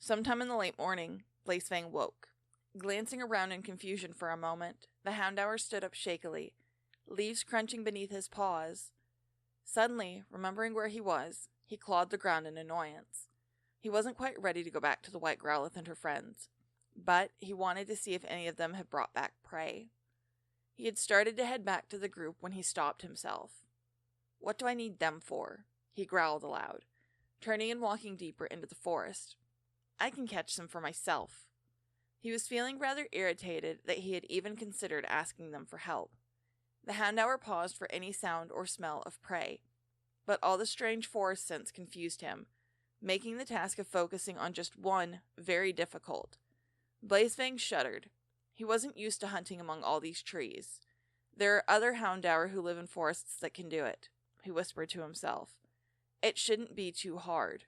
Sometime in the late morning, Blazefang woke. Glancing around in confusion for a moment, the Houndour stood up shakily, leaves crunching beneath his paws. Suddenly, remembering where he was, he clawed the ground in annoyance. He wasn't quite ready to go back to the white growlithe and her friends, but he wanted to see if any of them had brought back prey. He had started to head back to the group when he stopped himself. "What do I need them for?" he growled aloud, turning and walking deeper into the forest. "I can catch them for myself." He was feeling rather irritated that he had even considered asking them for help. The Houndour paused for any sound or smell of prey, but all the strange forest scents confused him, making the task of focusing on just one very difficult. Blazefang shuddered. He wasn't used to hunting among all these trees. "There are other Houndour who live in forests that can do it," he whispered to himself. "It shouldn't be too hard."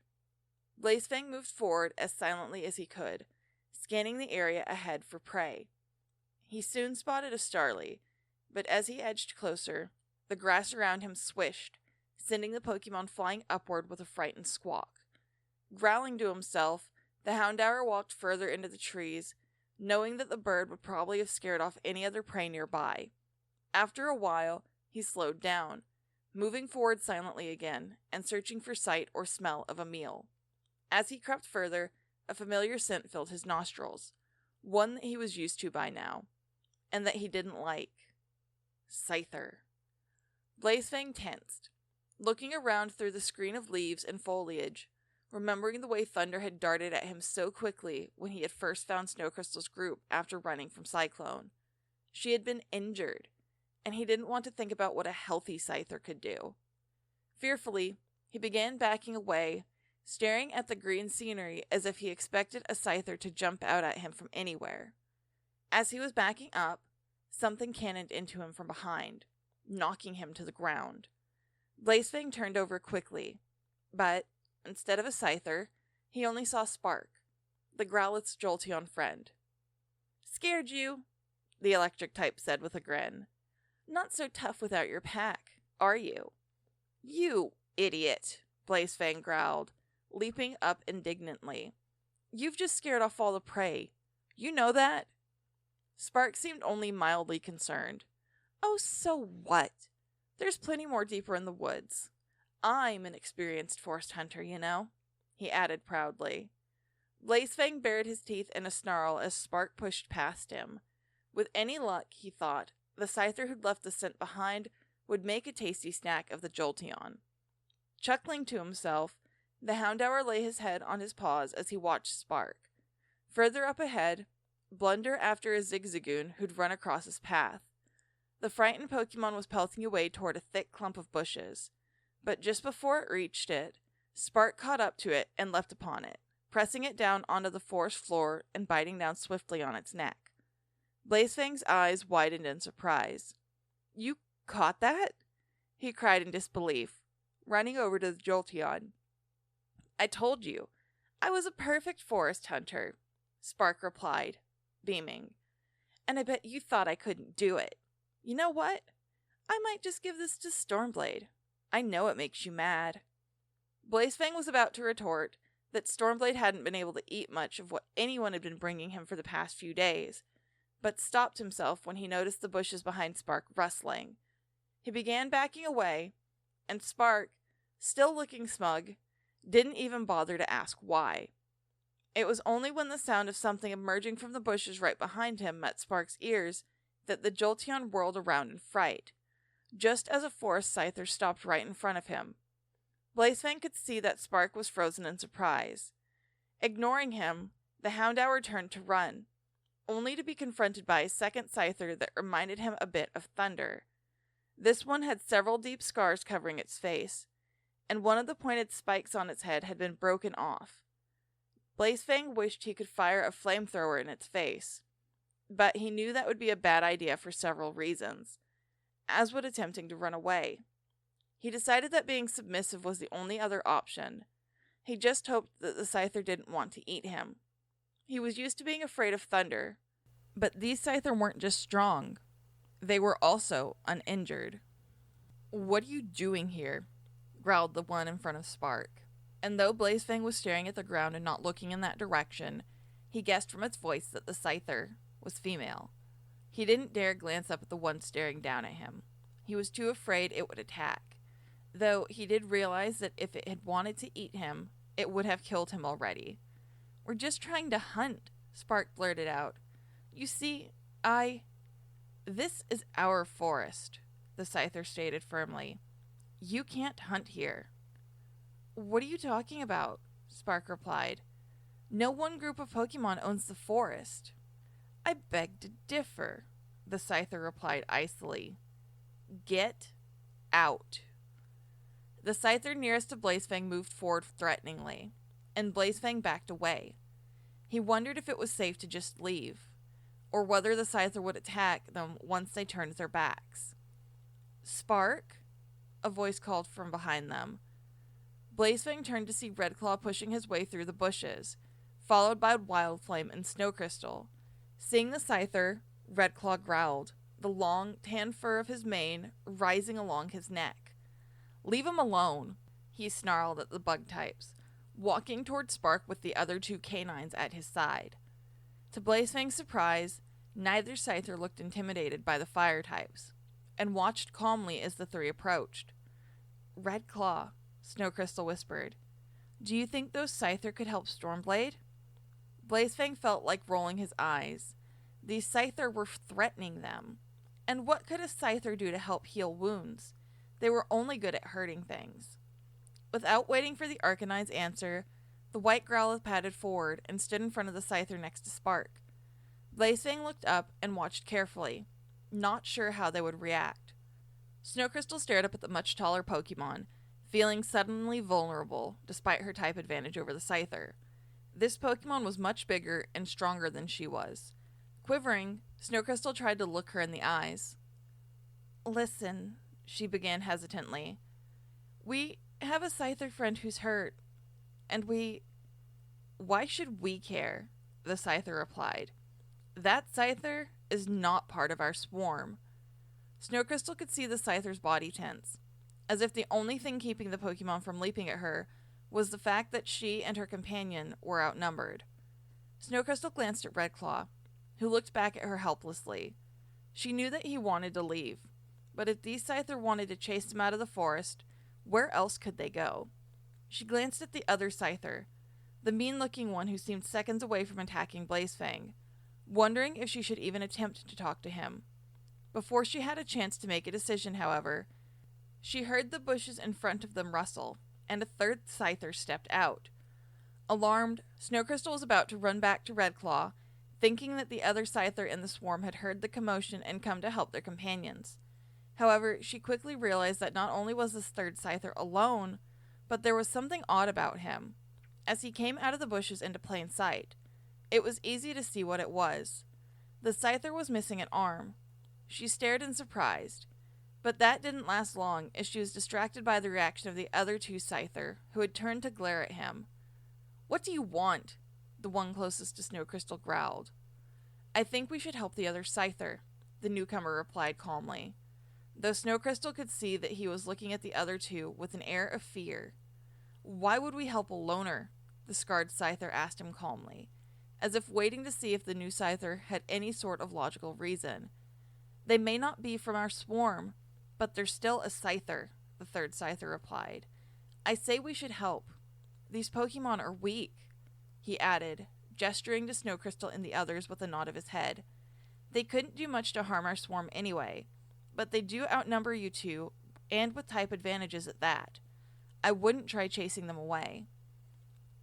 Blazefang moved forward as silently as he could, scanning the area ahead for prey. He soon spotted a starly, but as he edged closer, the grass around him swished, sending the Pokemon flying upward with a frightened squawk. Growling to himself, the Houndour walked further into the trees, knowing that the bird would probably have scared off any other prey nearby. After a while, he slowed down, moving forward silently again, and searching for sight or smell of a meal. As he crept further, a familiar scent filled his nostrils, one that he was used to by now, and that he didn't like. Scyther. Blazefang tensed, looking around through the screen of leaves and foliage, remembering the way Thunder had darted at him so quickly when he had first found Snowcrystal's group after running from Cyclone. She had been injured, and he didn't want to think about what a healthy Scyther could do. Fearfully, he began backing away, staring at the green scenery as if he expected a Scyther to jump out at him from anywhere. As he was backing up, something cannoned into him from behind, knocking him to the ground. Blazefang turned over quickly, but instead of a Scyther, he only saw Spark, the Growlithe's Jolteon friend. "Scared you?" the electric type said with a grin. "Not so tough without your pack, are you?" "You idiot," Blazefang growled, leaping up indignantly. "You've just scared off all the prey. You know that?" Spark seemed only mildly concerned. "Oh, so what? There's plenty more deeper in the woods. I'm an experienced forest hunter, you know," he added proudly. Blazefang bared his teeth in a snarl as Spark pushed past him. With any luck, he thought, the Scyther who'd left the scent behind would make a tasty snack of the Jolteon. Chuckling to himself, the Houndour lay his head on his paws as he watched Spark. Further up ahead, blunder after a Zigzagoon who'd run across his path. The frightened Pokemon was pelting away toward a thick clump of bushes, but just before it reached it, Spark caught up to it and leapt upon it, pressing it down onto the forest floor and biting down swiftly on its neck. Blazefang's eyes widened in surprise. "You caught that?" he cried in disbelief, running over to the Jolteon. "I told you, I was a perfect forest hunter," Spark replied, beaming. "And I bet you thought I couldn't do it. You know what? I might just give this to Stormblade. I know it makes you mad." Blazefang was about to retort that Stormblade hadn't been able to eat much of what anyone had been bringing him for the past few days, but stopped himself when he noticed the bushes behind Spark rustling. He began backing away, and Spark, still looking smug, didn't even bother to ask why. It was only when the sound of something emerging from the bushes right behind him met Spark's ears that the Jolteon whirled around in fright, just as a forest Scyther stopped right in front of him. Blazefang could see that Spark was frozen in surprise. Ignoring him, the Houndour turned to run, only to be confronted by a second Scyther that reminded him a bit of Thunder. This one had several deep scars covering its face, and one of the pointed spikes on its head had been broken off. Blazefang wished he could fire a flamethrower in its face, but he knew that would be a bad idea for several reasons, as would attempting to run away. He decided that being submissive was the only other option. He just hoped that the Scyther didn't want to eat him. He was used to being afraid of Thunder, but these Scyther weren't just strong. They were also uninjured. "What are you doing here?" growled the one in front of Spark. And though Blazefang was staring at the ground and not looking in that direction, he guessed from its voice that the Scyther was female. He didn't dare glance up at the one staring down at him. He was too afraid it would attack, though he did realize that if it had wanted to eat him, it would have killed him already. "We're just trying to hunt," Spark blurted out. "You see, This is our forest," the Scyther stated firmly. "You can't hunt here." "What are you talking about?" Spark replied. "No one group of Pokemon owns the forest." "I beg to differ," the Scyther replied icily. "Get out." The Scyther nearest to Blazefang moved forward threateningly, and Blazefang backed away. He wondered if it was safe to just leave, or whether the Scyther would attack them once they turned their backs. "Spark?" a voice called from behind them. Blazefang turned to see Redclaw pushing his way through the bushes, followed by Wildflame and Snowcrystal. Seeing the Scyther, Redclaw growled, the long, tan fur of his mane rising along his neck. "Leave him alone," he snarled at the bug types, walking toward Spark with the other two canines at his side. To Blazefang's surprise, neither Scyther looked intimidated by the fire types, and watched calmly as the three approached. "Redclaw," Snowcrystal whispered, "do you think those Scyther could help Stormblade?" Blazefang felt like rolling his eyes. These Scyther were threatening them. And what could a Scyther do to help heal wounds? They were only good at hurting things. Without waiting for the Arcanine's answer, the white growlithe padded forward and stood in front of the Scyther next to Spark. Blazefang looked up and watched carefully, not sure how they would react. Snowcrystal stared up at the much taller Pokemon, feeling suddenly vulnerable despite her type advantage over the Scyther. This Pokemon was much bigger and stronger than she was. Quivering, Snowcrystal tried to look her in the eyes. "Listen," she began hesitantly. "We have a Scyther friend who's hurt, and Why should we care?" the Scyther replied. "That Scyther is not part of our swarm." Snowcrystal could see the Scyther's body tense, as if the only thing keeping the Pokemon from leaping at her was the fact that she and her companion were outnumbered. Snowcrystal glanced at Redclaw, who looked back at her helplessly. She knew that he wanted to leave, but if these Scyther wanted to chase him out of the forest, where else could they go? She glanced at the other Scyther, the mean-looking one who seemed seconds away from attacking Blazefang, wondering if she should even attempt to talk to him. Before she had a chance to make a decision, however, she heard the bushes in front of them rustle, and a third Scyther stepped out. Alarmed, Snowcrystal was about to run back to Redclaw, thinking that the other Scyther in the swarm had heard the commotion and come to help their companions. However, she quickly realized that not only was this third Scyther alone, but there was something odd about him. As he came out of the bushes into plain sight, it was easy to see what it was. The Scyther was missing an arm. She stared in surprise, but that didn't last long as she was distracted by the reaction of the other two Scyther, who had turned to glare at him. "What do you want?" the one closest to Snowcrystal growled. "I think we should help the other Scyther," the newcomer replied calmly, though Snowcrystal could see that he was looking at the other two with an air of fear. "Why would we help a loner?" the scarred Scyther asked him calmly, as if waiting to see if the new Scyther had any sort of logical reason. "They may not be from our swarm, but they're still a Scyther," the third Scyther replied. "I say we should help. These Pokemon are weak," he added, gesturing to Snowcrystal and the others with a nod of his head. "They couldn't do much to harm our swarm anyway, but they do outnumber you two, and with type advantages at that. I wouldn't try chasing them away."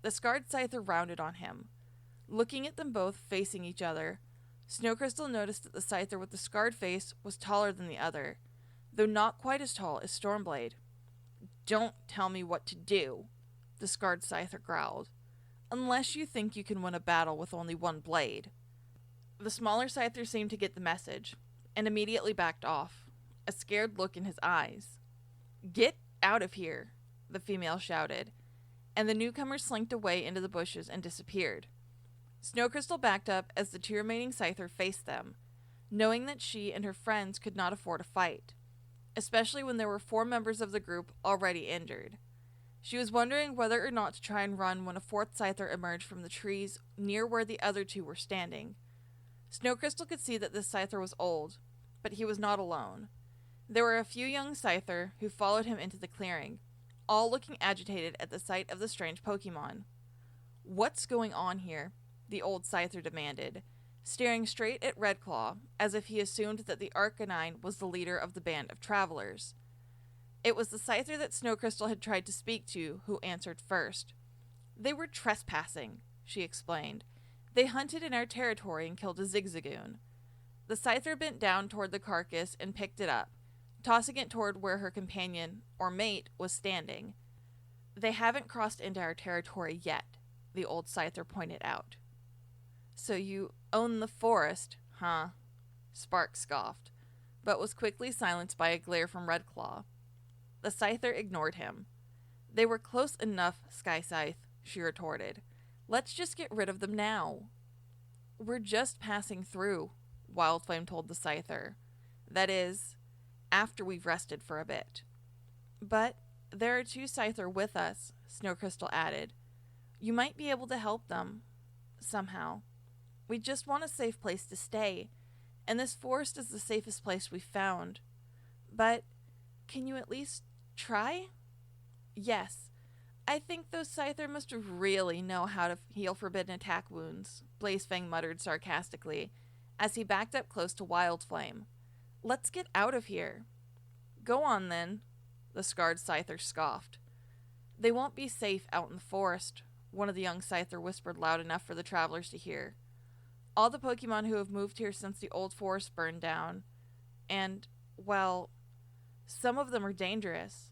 The scarred Scyther rounded on him. Looking at them both facing each other, Snowcrystal noticed that the Scyther with the scarred face was taller than the other, though not quite as tall as Stormblade. "Don't tell me what to do," the scarred Scyther growled, "unless you think you can win a battle with only one blade." The smaller Scyther seemed to get the message, and immediately backed off, a scared look in his eyes. "Get out of here," the female shouted, and the newcomer slinked away into the bushes and disappeared. Snowcrystal backed up as the two remaining Scyther faced them, knowing that she and her friends could not afford a fight, especially when there were 4 members of the group already injured. She was wondering whether or not to try and run when a fourth Scyther emerged from the trees near where the other two were standing. Snowcrystal could see that this Scyther was old, but he was not alone. There were a few young Scyther who followed him into the clearing, all looking agitated at the sight of the strange Pokemon. "What's going on here?" the old Scyther demanded, staring straight at Redclaw as if he assumed that the Arcanine was the leader of the band of travelers. It was the Scyther that Snowcrystal had tried to speak to who answered first. "They were trespassing," she explained. "They hunted in our territory and killed a Zigzagoon." The Scyther bent down toward the carcass and picked it up, tossing it toward where her companion, or mate, was standing. "They haven't crossed into our territory yet," the old Scyther pointed out. "So you own the forest, huh?" Spark scoffed, but was quickly silenced by a glare from Redclaw. The Scyther ignored him. "They were close enough, Sky Scythe," she retorted. "Let's just get rid of them now." "We're just passing through," Wildflame told the Scyther. "That is, after we've rested for a bit." "But there are 2 Scyther with us," Snowcrystal added. "You might be able to help them. Somehow. We just want a safe place to stay, and this forest is the safest place we've found. But can you at least try?" "Yes. I think those Scyther must really know how to heal forbidden attack wounds," Blazefang muttered sarcastically as he backed up close to Wildflame. "Let's get out of here." "Go on then," the scarred Scyther scoffed. "They won't be safe out in the forest," one of the young Scyther whispered loud enough for the travelers to hear. "All the Pokemon who have moved here since the old forest burned down, and, well, some of them are dangerous.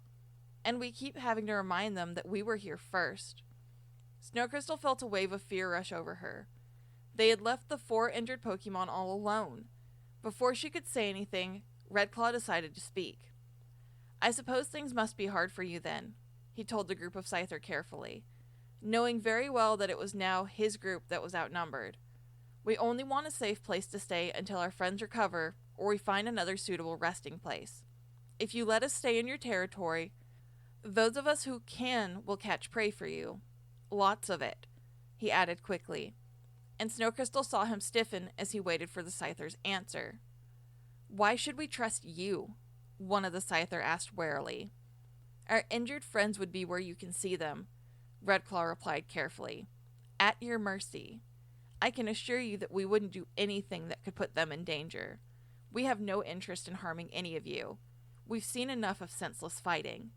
And we keep having to remind them that we were here first." Snowcrystal felt a wave of fear rush over her. They had left the 4 injured Pokemon all alone. Before she could say anything, Redclaw decided to speak. "I suppose things must be hard for you then," he told the group of Scyther carefully, knowing very well that it was now his group that was outnumbered. "We only want a safe place to stay until our friends recover or we find another suitable resting place. If you let us stay in your territory, those of us who can will catch prey for you. Lots of it," he added quickly, and Snowcrystal saw him stiffen as he waited for the Scyther's answer. "Why should we trust you?" one of the Scyther asked warily. "Our injured friends would be where you can see them," Redclaw replied carefully. "At your mercy. I can assure you that we wouldn't do anything that could put them in danger. We have no interest in harming any of you. We've seen enough of senseless fighting."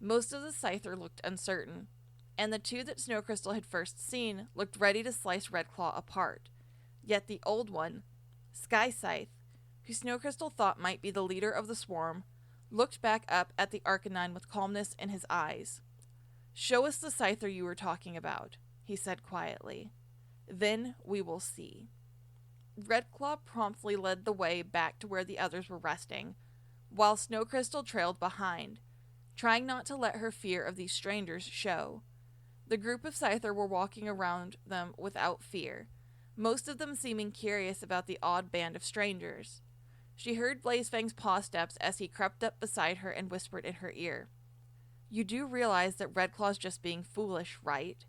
Most of the Scyther looked uncertain, and the 2 that Snowcrystal had first seen looked ready to slice Redclaw apart. Yet the old one, Sky Scythe, who Snowcrystal thought might be the leader of the swarm, looked back up at the Arcanine with calmness in his eyes. "Show us the Scyther you were talking about," he said quietly. "Then we will see." Redclaw promptly led the way back to where the others were resting, while Snowcrystal trailed behind, trying not to let her fear of these strangers show. The group of Scyther were walking around them without fear, most of them seeming curious about the odd band of strangers. She heard Blazefang's paw steps as he crept up beside her and whispered in her ear, "You do realize that Redclaw's just being foolish, right?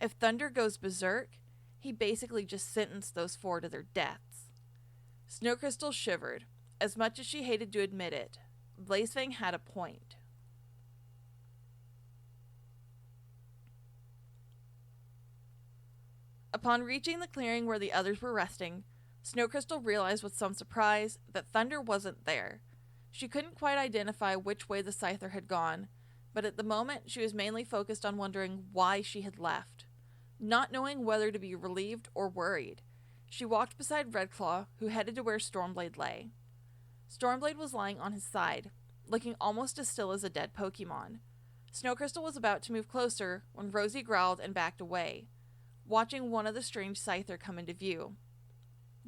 If Thunder goes berserk, he basically just sentenced those 4 to their deaths." Snowcrystal shivered. As much as she hated to admit it, Blazefang had a point. Upon reaching the clearing where the others were resting, Snowcrystal realized with some surprise that Thunder wasn't there. She couldn't quite identify which way the Scyther had gone, but at the moment she was mainly focused on wondering why she had left. Not knowing whether to be relieved or worried, she walked beside Redclaw, who headed to where Stormblade lay. Stormblade was lying on his side, looking almost as still as a dead Pokemon. Snowcrystal was about to move closer when Rosie growled and backed away, watching one of the strange Scyther come into view.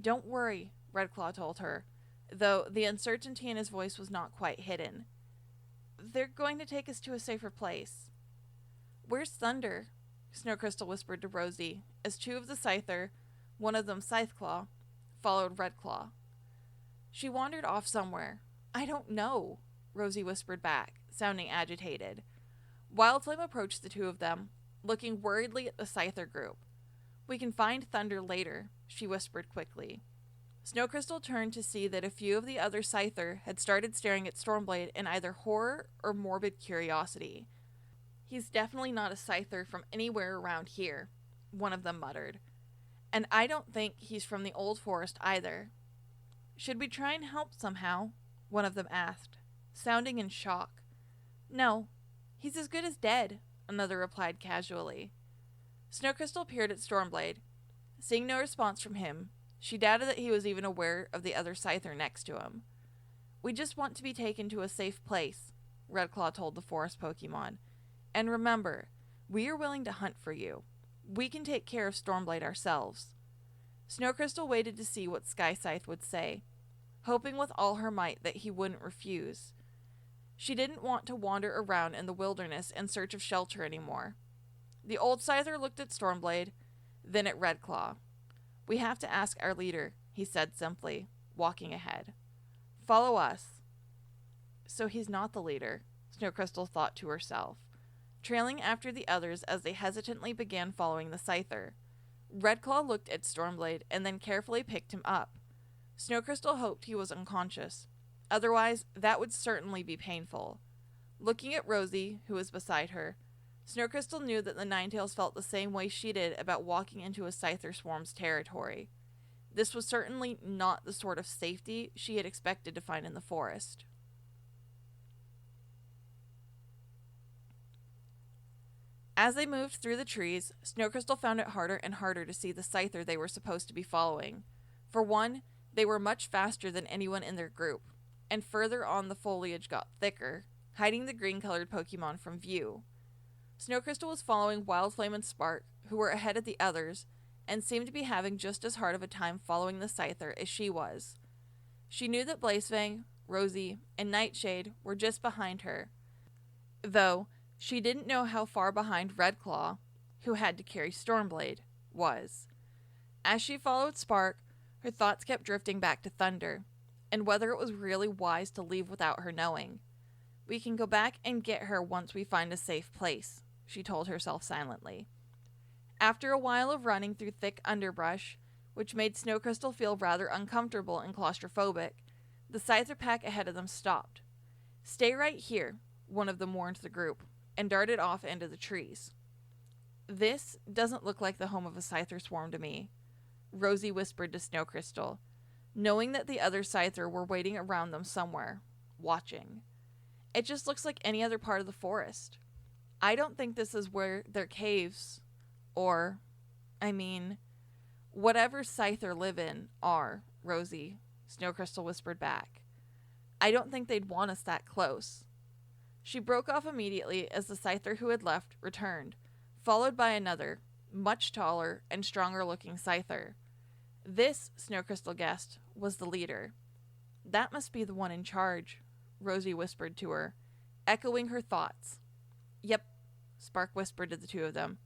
"Don't worry," Redclaw told her, though the uncertainty in his voice was not quite hidden. "They're going to take us to a safer place." "Where's Thunder?" Snowcrystal whispered to Rosie, as 2 of the Scyther, one of them Scytheclaw, followed Redclaw. "She wandered off somewhere. I don't know," Rosie whispered back, sounding agitated. Wildflame approached the two of them, looking worriedly at the Scyther group. "We can find Thunder later," she whispered quickly. Snowcrystal turned to see that a few of the other Scyther had started staring at Stormblade in either horror or morbid curiosity. "He's definitely not a Scyther from anywhere around here," one of them muttered. "And I don't think he's from the Old Forest either." "Should we try and help somehow?" one of them asked, sounding in shock. "No, he's as good as dead," another replied casually. Snowcrystal peered at Stormblade. Seeing no response from him, she doubted that he was even aware of the other Scyther next to him. "We just want to be taken to a safe place," Redclaw told the forest Pokemon. "And remember, we are willing to hunt for you. We can take care of Stormblade ourselves." Snowcrystal waited to see what Skyscythe would say, hoping with all her might that he wouldn't refuse. She didn't want to wander around in the wilderness in search of shelter anymore. The old Scyther looked at Stormblade, then at Redclaw. "We have to ask our leader," he said simply, walking ahead. "Follow us." So he's not the leader, Snowcrystal thought to herself, trailing after the others as they hesitantly began following the Scyther. Redclaw looked at Stormblade and then carefully picked him up. Snowcrystal hoped he was unconscious. Otherwise, that would certainly be painful. Looking at Rosie, who was beside her, Snowcrystal knew that the Ninetales felt the same way she did about walking into a Scyther swarm's territory. This was certainly not the sort of safety she had expected to find in the forest. As they moved through the trees, Snowcrystal found it harder and harder to see the Scyther they were supposed to be following. For one, they were much faster than anyone in their group, and further on the foliage got thicker, hiding the green-colored Pokemon from view. Snowcrystal was following Wildflame and Spark, who were ahead of the others, and seemed to be having just as hard of a time following the Scyther as she was. She knew that Blazefang, Rosie, and Nightshade were just behind her, though she didn't know how far behind Redclaw, who had to carry Stormblade, was. As she followed Spark, her thoughts kept drifting back to Thunder, and whether it was really wise to leave without her knowing. "We can go back and get her once we find a safe place," she told herself silently. After a while of running through thick underbrush, which made Snowcrystal feel rather uncomfortable and claustrophobic, the Scyther pack ahead of them stopped. "Stay right here," one of them warned the group, and darted off into the trees. "This doesn't look like the home of a Scyther swarm to me," Rosie whispered to Snowcrystal, knowing that the other Scyther were waiting around them somewhere, watching. "It just looks like any other part of the forest. I don't think this is where their caves, or, whatever Scyther live in are, Rosie," Snowcrystal whispered back. "I don't think they'd want us that close." She broke off immediately as the Scyther who had left returned, followed by another, much taller and stronger-looking Scyther. This, Snowcrystal guessed, was the leader. "That must be the one in charge," Rosie whispered to her, echoing her thoughts. "Yep," Spark whispered to the two of them.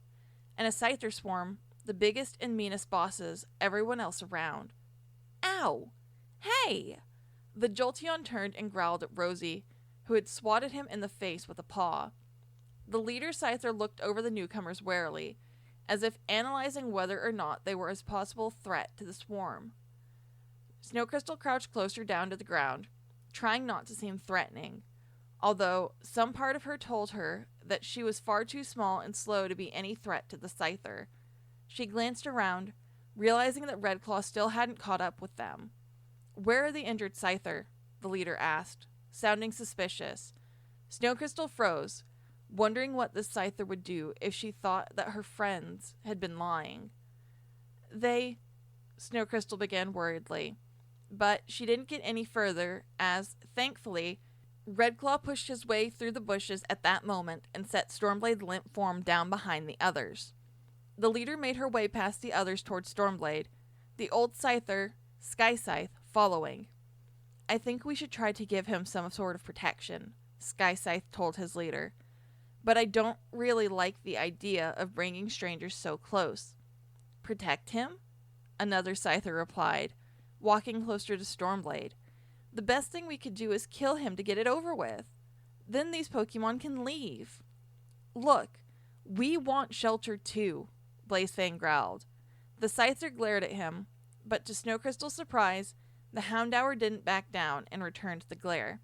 "And a Scyther swarm, the biggest and meanest bosses everyone else around." "Ow! Hey!" The Jolteon turned and growled at Rosie, who had swatted him in the face with a paw. The leader Scyther looked over the newcomers warily, as if analyzing whether or not they were a possible threat to the swarm. Snowcrystal crouched closer down to the ground, trying not to seem threatening, although some part of her told her that she was far too small and slow to be any threat to the Scyther. She glanced around, realizing that Redclaw still hadn't caught up with them. "Where are the injured Scyther?" the leader asked, sounding suspicious. Snowcrystal froze, wondering what this Scyther would do if she thought that her friends had been lying. Snowcrystal began worriedly, but she didn't get any further as, thankfully, Redclaw pushed his way through the bushes at that moment and set Stormblade's limp form down behind the others. The leader made her way past the others toward Stormblade, the old Scyther, Skyscythe, following. "I think we should try to give him some sort of protection," Skyscythe told his leader. "But I don't really like the idea of bringing strangers so close." "Protect him?" another Scyther replied, walking closer to Stormblade. "The best thing we could do is kill him to get it over with. Then these Pokemon can leave." Look, we want shelter too, Blazefang growled. The Scyther glared at him, but to Snowcrystal's surprise, the Houndour didn't back down and returned the glare.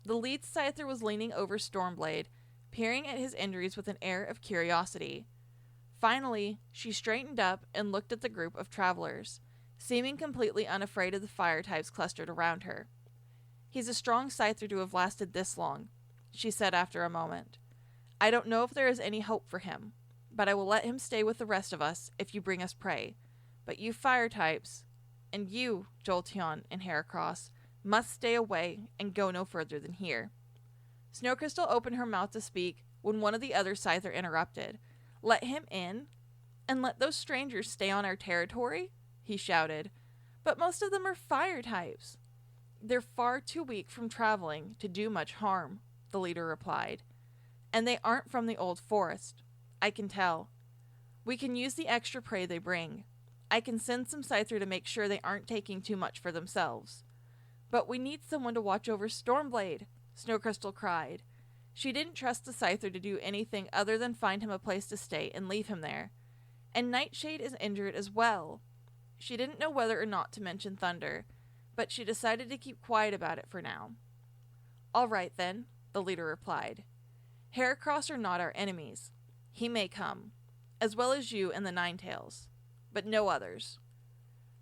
The lead Scyther was leaning over Stormblade, peering at his injuries with an air of curiosity. Finally, she straightened up and looked at the group of travelers, seeming completely unafraid of the fire types clustered around her. He's a strong Scyther to have lasted this long, she said after a moment. I don't know if there is any hope for him, but I will let him stay with the rest of us if you bring us prey. But you fire types, and you, Jolteon and Heracross, must stay away and go no further than here. Snowcrystal opened her mouth to speak when one of the other Scyther interrupted. Let him in? And let those strangers stay on our territory? He shouted. But most of them are fire types. They're far too weak from traveling to do much harm, the leader replied. And they aren't from the old forest. I can tell. We can use the extra prey they bring. I can send some Scyther to make sure they aren't taking too much for themselves. But we need someone to watch over Stormblade, Snowcrystal cried. She didn't trust the Scyther to do anything other than find him a place to stay and leave him there. And Nightshade is injured as well. She didn't know whether or not to mention Thunder, but she decided to keep quiet about it for now. All right then, the leader replied. Heracross are not our enemies. He may come, as well as you and the Ninetails, but no others.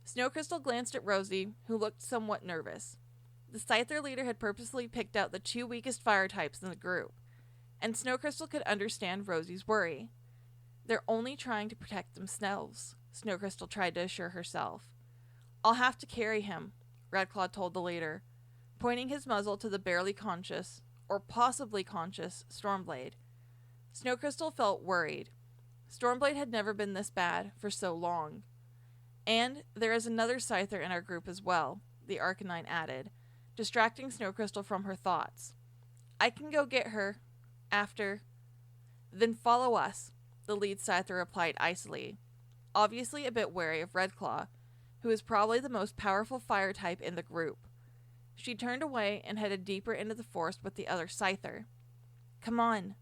Snowcrystal glanced at Rosie, who looked somewhat nervous. The Scyther leader had purposely picked out the two weakest fire types in the group, and Snowcrystal could understand Rosie's worry. They're only trying to protect themselves, Snowcrystal tried to assure herself. I'll have to carry him, Redclaw told the leader, pointing his muzzle to the barely conscious, or possibly conscious, Stormblade. Snowcrystal felt worried. Stormblade had never been this bad for so long. And there is another Scyther in our group as well, the Arcanine added, distracting Snowcrystal from her thoughts. I can go get her, after. Then follow us, the lead Scyther replied icily, obviously a bit wary of Redclaw, who is probably the most powerful fire type in the group. She turned away and headed deeper into the forest with the other Scyther. Come on,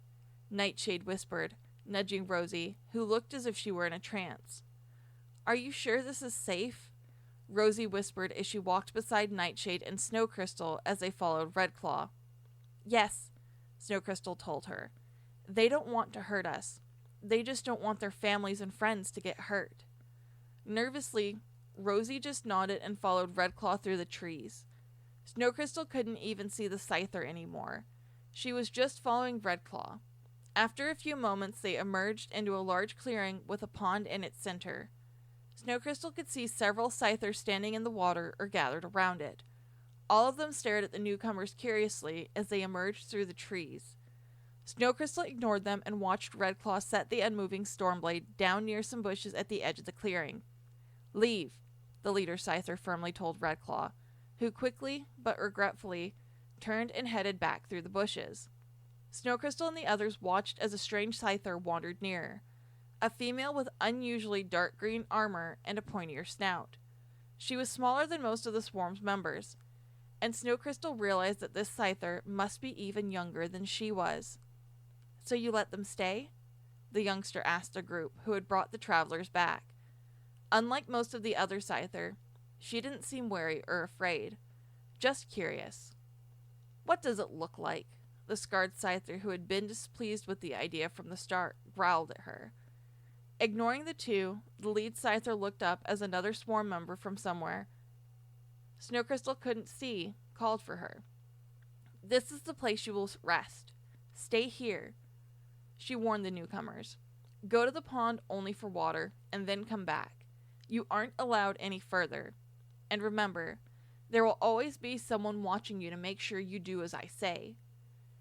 Nightshade whispered, nudging Rosie, who looked as if she were in a trance. Are you sure this is safe? Rosie whispered as she walked beside Nightshade and Snowcrystal as they followed Redclaw. Yes, Snowcrystal told her. They don't want to hurt us. They just don't want their families and friends to get hurt. Nervously, Rosie just nodded and followed Redclaw through the trees. Snowcrystal couldn't even see the Scyther anymore. She was just following Redclaw. After a few moments, they emerged into a large clearing with a pond in its center. Snowcrystal could see several Scythers standing in the water or gathered around it. All of them stared at the newcomers curiously as they emerged through the trees. Snowcrystal ignored them and watched Redclaw set the unmoving Stormblade down near some bushes at the edge of the clearing. Leave, the leader Scyther firmly told Redclaw, who quickly, but regretfully, turned and headed back through the bushes. Snowcrystal and the others watched as a strange Scyther wandered nearer, a female with unusually dark green armor and a pointier snout. She was smaller than most of the swarm's members, and Snowcrystal realized that this Scyther must be even younger than she was. So you let them stay? The youngster asked the group who had brought the travelers back. Unlike most of the other Scyther, she didn't seem wary or afraid, just curious. What does it look like? The scarred Scyther, who had been displeased with the idea from the start, growled at her. Ignoring the two, the lead Scyther looked up as another swarm member from somewhere Snowcrystal couldn't see called for her. This is the place you will rest. Stay here, she warned the newcomers. Go to the pond only for water, and then come back. You aren't allowed any further. And remember, there will always be someone watching you to make sure you do as I say.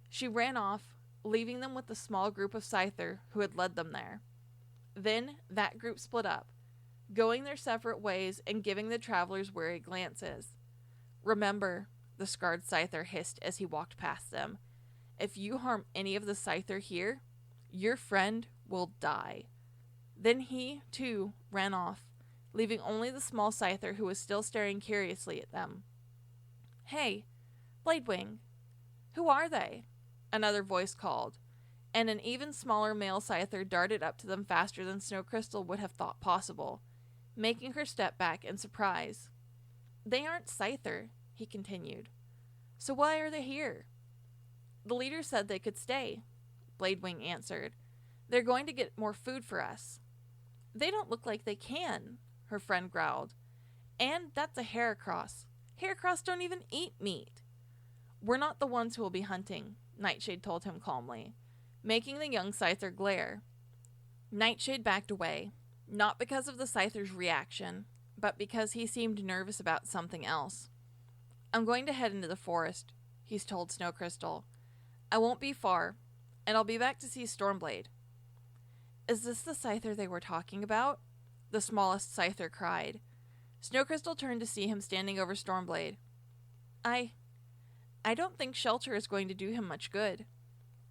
She ran off, leaving them with the small group of Scyther who had led them there. Then that group split up, going their separate ways and giving the travelers wary glances. Remember, the scarred Scyther hissed as he walked past them, if you harm any of the Scyther here, your friend will die. Then he, too, ran off, leaving only the small Scyther who was still staring curiously at them. Hey, Bladewing, who are they? Another voice called, and an even smaller male scyther darted up to them faster than Snowcrystal would have thought possible, making her step back in surprise. "They aren't scyther," he continued. "So why are they here?" "The leader said they could stay," Bladewing answered. "They're going to get more food for us." "They don't look like they can," her friend growled. "And that's a Heracross. Heracross don't even eat meat." "We're not the ones who will be hunting," Nightshade told him calmly, making the young scyther glare. Nightshade backed away, not because of the scyther's reaction, but because he seemed nervous about something else. "I'm going to head into the forest," he's told Snowcrystal. "I won't be far, and I'll be back to see Stormblade." "Is this the scyther they were talking about?" the smallest scyther cried. Snowcrystal turned to see him standing over Stormblade. I don't think shelter is going to do him much good."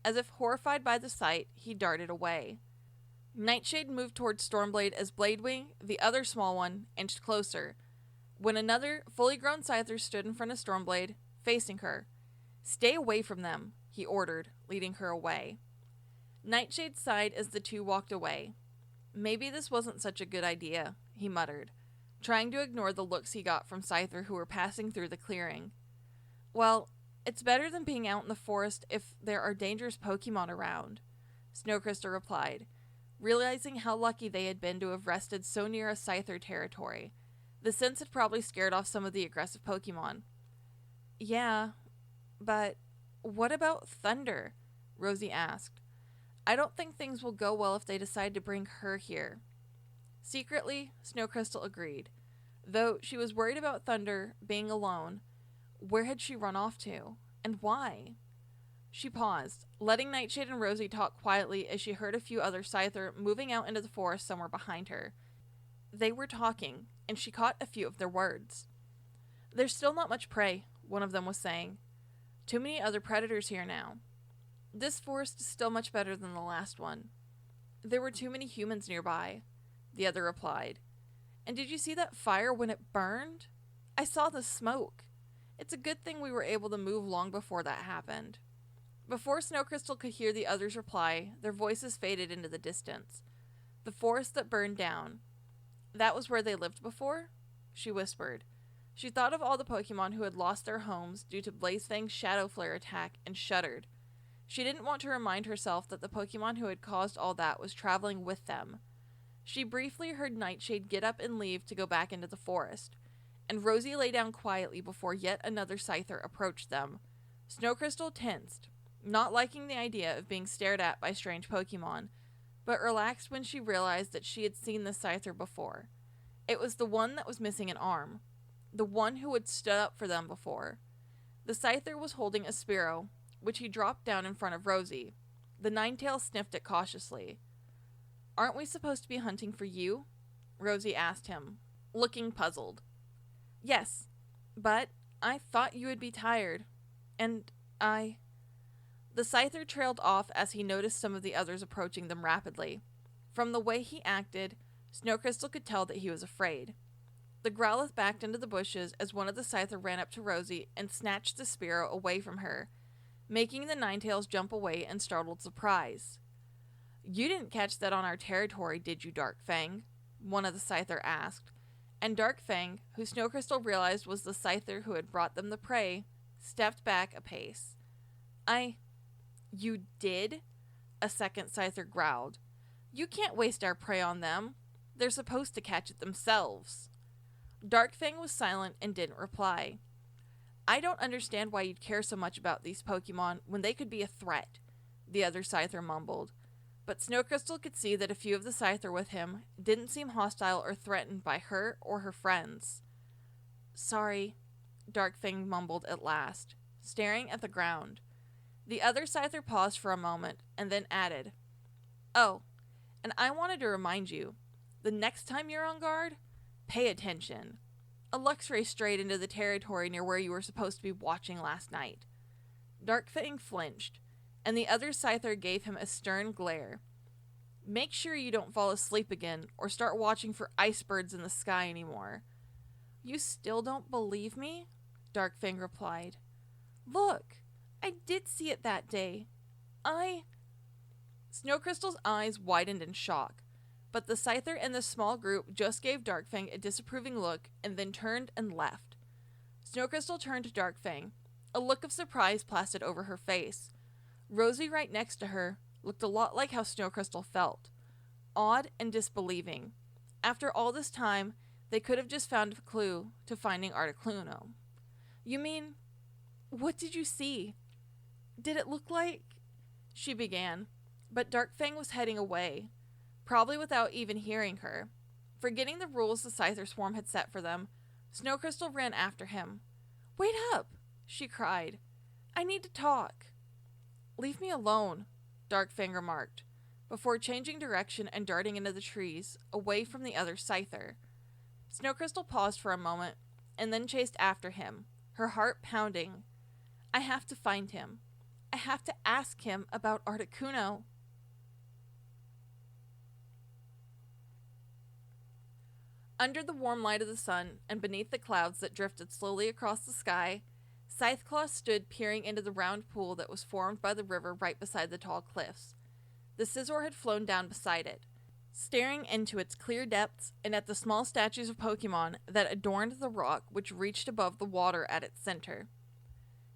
As if horrified by the sight, he darted away. Nightshade moved towards Stormblade as Bladewing, the other small one, inched closer, when another, fully grown scyther stood in front of Stormblade, facing her. "Stay away from them," he ordered, leading her away. Nightshade sighed as the two walked away. "Maybe this wasn't such a good idea," he muttered, trying to ignore the looks he got from scyther who were passing through the clearing. "Well, it's better than being out in the forest if there are dangerous Pokemon around," Snowcrystal replied, realizing how lucky they had been to have rested so near a scyther territory. The scents had probably scared off some of the aggressive Pokemon. "Yeah, but what about Thunder?" Rosie asked. "I don't think things will go well if they decide to bring her here." Secretly, Snowcrystal agreed, though she was worried about Thunder being alone. Where had she run off to? And why? She paused, letting Nightshade and Rosie talk quietly as she heard a few other scyther moving out into the forest somewhere behind her. They were talking, and she caught a few of their words. "There's still not much prey," one of them was saying. "Too many other predators here now. This forest is still much better than the last one. There were too many humans nearby," the other replied. "And did you see that fire when it burned? I saw the smoke. It's a good thing we were able to move long before that happened." Before Snowcrystal could hear the others reply, their voices faded into the distance. "The forest that burned down. That was where they lived before?" she whispered. She thought of all the Pokemon who had lost their homes due to Blazefang's Shadow Flare attack and shuddered. She didn't want to remind herself that the Pokemon who had caused all that was traveling with them. She briefly heard Nightshade get up and leave to go back into the forest, and Rosie lay down quietly before yet another scyther approached them. Snowcrystal tensed, not liking the idea of being stared at by strange Pokemon, but relaxed when she realized that she had seen the scyther before. It was the one that was missing an arm, the one who had stood up for them before. The scyther was holding a Spearow, which he dropped down in front of Rosie. The Ninetales sniffed it cautiously. "Aren't we supposed to be hunting for you?" Rosie asked him, looking puzzled. "Yes, but I thought you would be tired, and The scyther trailed off as he noticed some of the others approaching them rapidly. From the way he acted, Snowcrystal could tell that he was afraid. The growlithe backed into the bushes as one of the scyther ran up to Rosie and snatched the Spearow away from her, making the Ninetales jump away in startled surprise. "You didn't catch that on our territory, did you, Darkfang?" one of the scyther asked, and Darkfang, who Snowcrystal realized was the scyther who had brought them the prey, stepped back a pace. You did?" a second scyther growled. "You can't waste our prey on them. They're supposed to catch it themselves." Darkfang was silent and didn't reply. "I don't understand why you'd care so much about these Pokemon when they could be a threat," the other scyther mumbled. But Snowcrystal could see that a few of the scyther with him didn't seem hostile or threatened by her or her friends. "Sorry," Darkfang mumbled at last, staring at the ground. The other scyther paused for a moment and then added, "Oh, and I wanted to remind you, the next time you're on guard, pay attention. A Luxray strayed into the territory near where you were supposed to be watching last night." Darkfang flinched, and the other scyther gave him a stern glare. "Make sure you don't fall asleep again or start watching for icebergs in the sky anymore." "You still don't believe me?" Darkfang replied. "Look, I did see it that day. Snowcrystal's eyes widened in shock, but the Scyther and the small group just gave Darkfang a disapproving look and then turned and left. Snowcrystal turned to Darkfang. A look of surprise plastered over her face. Rosie, right next to her, looked a lot like how Snowcrystal felt. Awed and disbelieving. After all this time, they could have just found a clue to finding Articuno. "You mean, what did you see? Did it look like..." she began, but Darkfang was heading away, probably without even hearing her. Forgetting the rules the Scyther swarm had set for them, Snowcrystal ran after him. "Wait up!" she cried. "I need to talk." "Leave me alone," Darkfang remarked, before changing direction and darting into the trees, away from the other Scyther. Snowcrystal paused for a moment, and then chased after him, her heart pounding. "I have to find him. I have to ask him about Articuno." Under the warm light of the sun, and beneath the clouds that drifted slowly across the sky, Scytheclaw stood peering into the round pool that was formed by the river right beside the tall cliffs. The Scizor had flown down beside it, staring into its clear depths and at the small statues of Pokemon that adorned the rock which reached above the water at its center.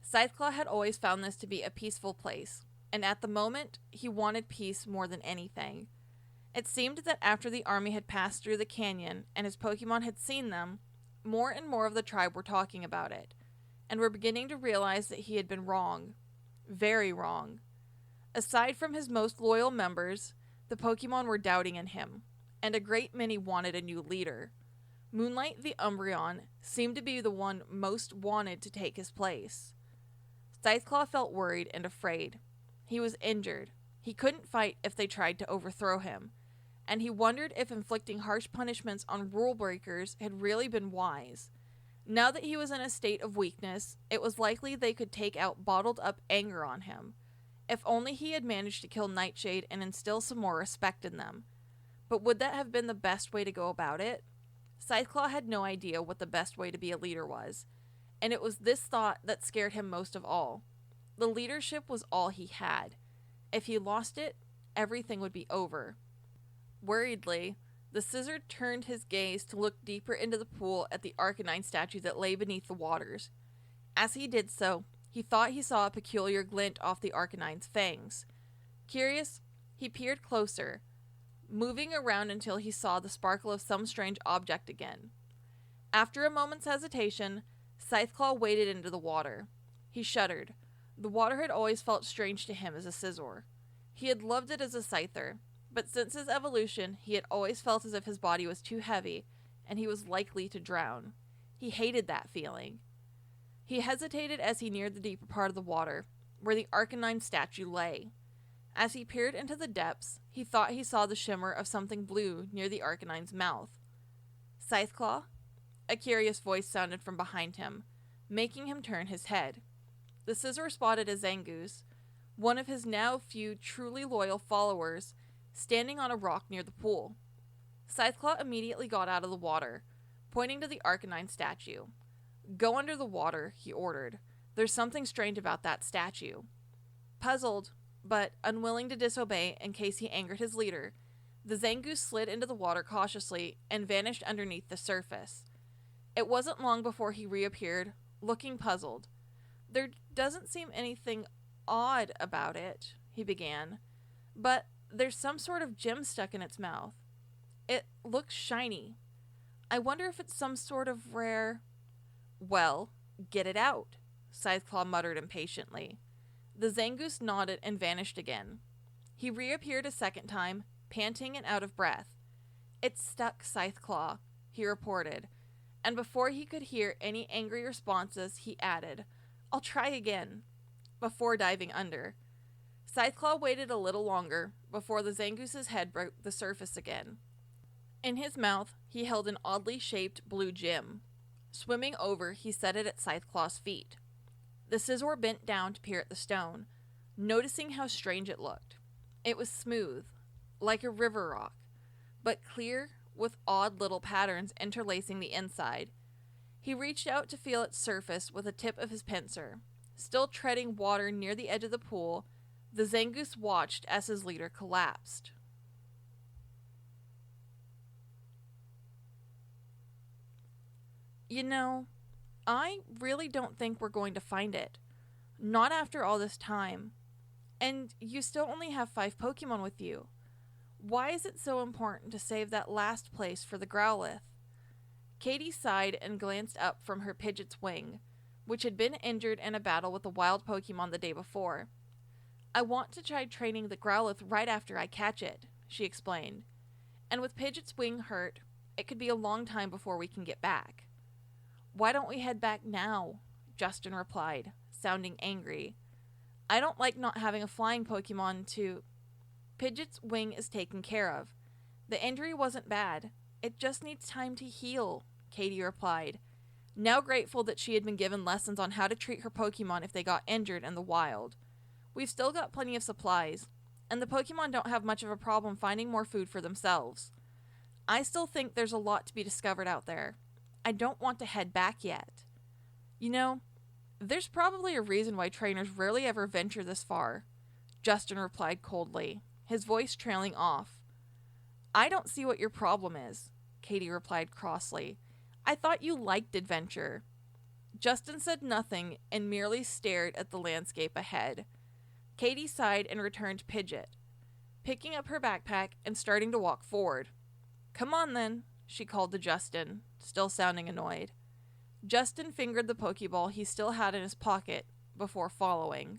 Scytheclaw had always found this to be a peaceful place, and at the moment, he wanted peace more than anything. It seemed that after the army had passed through the canyon and his Pokemon had seen them, more and more of the tribe were talking about it, and were beginning to realize that he had been wrong. Very wrong. Aside from his most loyal members, the Pokemon were doubting in him, and a great many wanted a new leader. Moonlight the Umbreon seemed to be the one most wanted to take his place. Scytheclaw felt worried and afraid. He was injured. He couldn't fight if they tried to overthrow him, and he wondered if inflicting harsh punishments on rule breakers had really been wise. Now that he was in a state of weakness, it was likely they could take out bottled-up anger on him. If only he had managed to kill Nightshade and instill some more respect in them. But would that have been the best way to go about it? Scytheclaw had no idea what the best way to be a leader was, and it was this thought that scared him most of all. The leadership was all he had. If he lost it, everything would be over. Worriedly, the Scizor turned his gaze to look deeper into the pool at the Arcanine statue that lay beneath the waters. As he did so, he thought he saw a peculiar glint off the Arcanine's fangs. Curious, he peered closer, moving around until he saw the sparkle of some strange object again. After a moment's hesitation, Scytheclaw waded into the water. He shuddered. The water had always felt strange to him as a Scizor. He had loved it as a Scyther, but since his evolution, he had always felt as if his body was too heavy, and he was likely to drown. He hated that feeling. He hesitated as he neared the deeper part of the water, where the Arcanine statue lay. As he peered into the depths, he thought he saw the shimmer of something blue near the Arcanine's mouth. "Scytheclaw?" A curious voice sounded from behind him, making him turn his head. The Scizor spotted a Zangoose, one of his now few truly loyal followers, standing on a rock near the pool. Scytheclaw immediately got out of the water, pointing to the Arcanine statue. "Go under the water," he ordered. "There's something strange about that statue." Puzzled, but unwilling to disobey in case he angered his leader, the Zangoose slid into the water cautiously and vanished underneath the surface. It wasn't long before he reappeared, looking puzzled. "There doesn't seem anything odd about it," he began, "but there's some sort of gem stuck in its mouth. It looks shiny. I wonder if it's some sort of rare..." "Well, get it out," Scytheclaw muttered impatiently. The Zangoose nodded and vanished again. He reappeared a second time, panting and out of breath. "It's stuck, Scytheclaw," he reported, and before he could hear any angry responses, he added, "I'll try again," before diving under. Scytheclaw waited a little longer before the Zangoose's head broke the surface again. In his mouth, he held an oddly shaped blue gem. Swimming over, he set it at Scytheclaw's feet. The Scizor bent down to peer at the stone, noticing how strange it looked. It was smooth, like a river rock, but clear, with odd little patterns interlacing the inside. He reached out to feel its surface with the tip of his pincer, still treading water near the edge of the pool, The Zangoose watched as his leader collapsed. You know, I really don't think we're going to find it. Not after all this time. And you still only have 5 Pokemon with you. Why is it so important to save that last place for the Growlithe? Katie sighed and glanced up from her Pidgeot's wing, which had been injured in a battle with a wild Pokemon the day before. I want to try training the Growlithe right after I catch it, she explained. And with Pidgeot's wing hurt, it could be a long time before we can get back. Why don't we head back now? Justin replied, sounding angry. I don't like not having a flying Pokemon to... Pidgeot's wing is taken care of. The injury wasn't bad. It just needs time to heal, Katie replied, now grateful that she had been given lessons on how to treat her Pokemon if they got injured in the wild. We've still got plenty of supplies, and the Pokemon don't have much of a problem finding more food for themselves. I still think there's a lot to be discovered out there. I don't want to head back yet. You know, there's probably a reason why trainers rarely ever venture this far, Justin replied coldly, his voice trailing off. I don't see what your problem is, Katie replied crossly. I thought you liked adventure. Justin said nothing and merely stared at the landscape ahead. Katie sighed and returned Pidgeot, picking up her backpack and starting to walk forward. Come on then, she called to Justin, still sounding annoyed. Justin fingered the Pokeball he still had in his pocket before following.